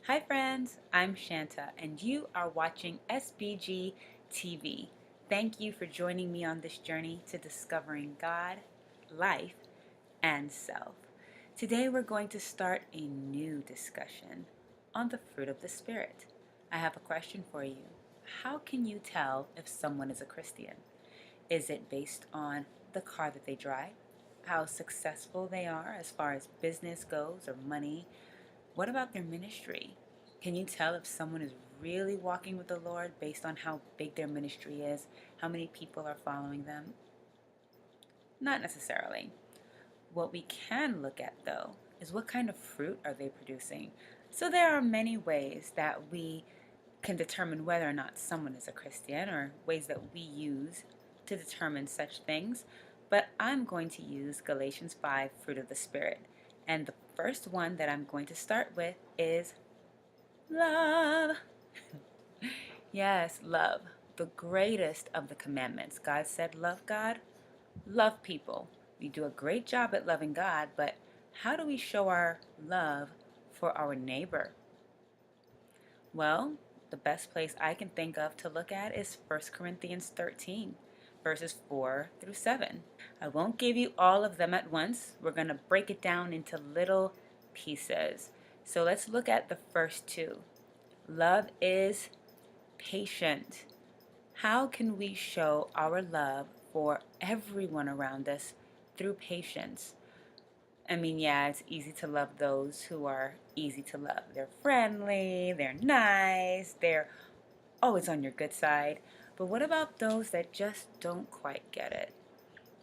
Hi, friends. I'm Shanta, and you are watching SBG TV. Thank you for joining me on this journey to discovering God, life, and self. Today, we're going to start a new discussion on the fruit of the Spirit. I have a question for you. How can you tell if someone is a Christian? Is it based on the car that they drive? How successful they are as far as business goes or money? What about their ministry? Can you tell if someone is really walking with the Lord based on how big their ministry is, how many people are following them? Not necessarily. What we can look at, though, is what kind of fruit are they producing? So there are many ways that we can determine whether or not someone is a Christian, or ways that we use to determine such things. But I'm going to use Galatians 5, fruit of the Spirit. And the first one that I'm going to start with is love. Yes, love. The greatest of the commandments. God said, love God, love people. We do a great job at loving God, but how do we show our love for our neighbor? Well, the best place I can think of to look at is 1 Corinthians 13, verses 4 through 7. I won't give you all of them at once. We're going to break it down into little pieces. So let's look at the first two. Love is patient. How can we show our love for everyone around us through patience? I mean, yeah, it's easy to love those who are easy to love. They're friendly, they're nice, they're always on your good side. But what about those that just don't quite get it?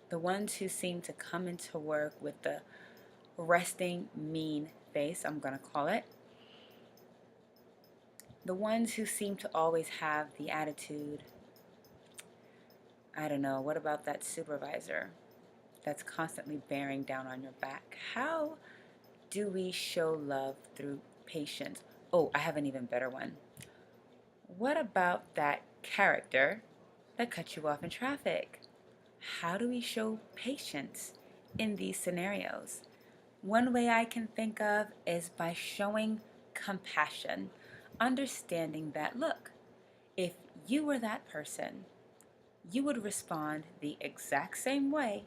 The ones who seem to come into work with the resting mean face, I'm going to call it. The ones who seem to always have the attitude, I don't know, what about that supervisor that's constantly bearing down on your back? How do we show love through patience? Oh, I have an even better one. What about that character that cut you off in traffic? How do we show patience in these scenarios? One way I can think of is by showing compassion, understanding that, look, if you were that person, you would respond the exact same way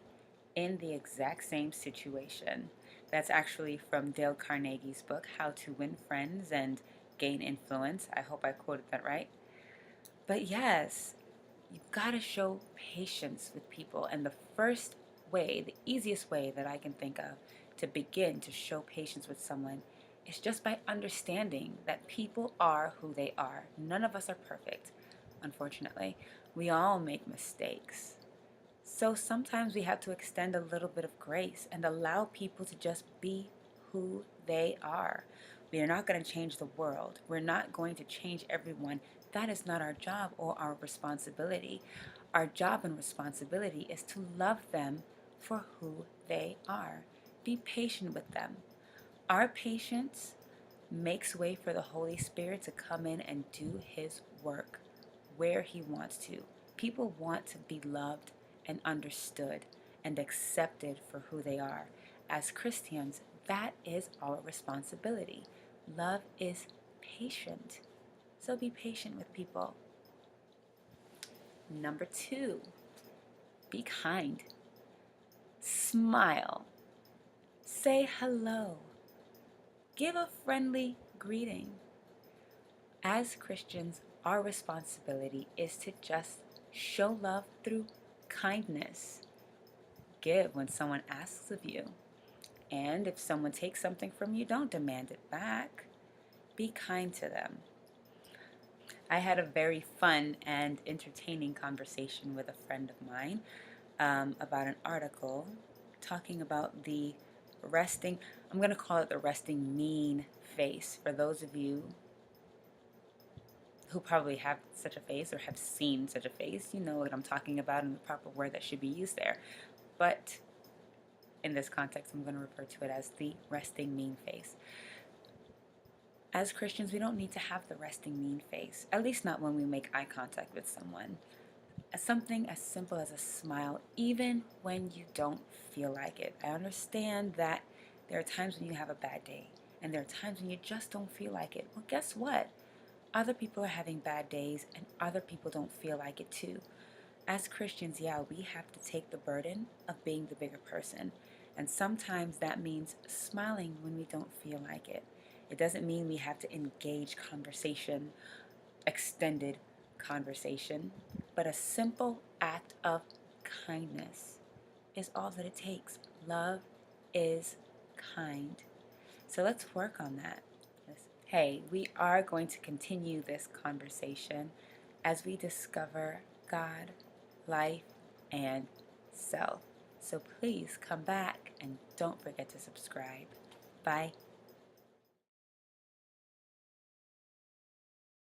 in the exact same situation. That's actually from Dale Carnegie's book, How to Win Friends and Gain Influence. I hope I quoted that right. But yes, you've got to show patience with people. And the first way, the easiest way that I can think of to begin to show patience with someone is just by understanding that people are who they are. None of us are perfect, unfortunately. We all make mistakes. So sometimes we have to extend a little bit of grace and allow people to just be who they are. We are not going to change the world. We're not going to change everyone. That is not our job or our responsibility. Our job and responsibility is to love them for who they are. Be patient with them. Our patience makes way for the Holy Spirit to come in and do His work where He wants to. People want to be loved and understood and accepted for who they are. As Christians, that is our responsibility. Love is patient. So be patient with people. Number two, be kind. Smile. Say hello. Give a friendly greeting. As Christians, our responsibility is to just show love through kindness. Give when someone asks of you. And if someone takes something from you, don't demand it back. Be kind to them. I had a very fun and entertaining conversation with a friend of mine about an article talking about the resting, I'm going to call it the resting mean face. For those of you who probably have such a face or have seen such a face, you know what I'm talking about and the proper word that should be used there. But in this context, I'm going to refer to it as the resting mean face. As Christians, we don't need to have the resting mean face, at least not when we make eye contact with someone. Something as simple as a smile, even when you don't feel like it. I understand that there are times when you have a bad day and there are times when you just don't feel like it. Well, guess what? Other people are having bad days, and other people don't feel like it too. As Christians, yeah, we have to take the burden of being the bigger person. And sometimes that means smiling when we don't feel like it. It doesn't mean we have to engage conversation, extended conversation, but a simple act of kindness is all that it takes. Love is kind. So let's work on that. Hey, we are going to continue this conversation as we discover God, life, and self. So please come back and don't forget to subscribe. Bye.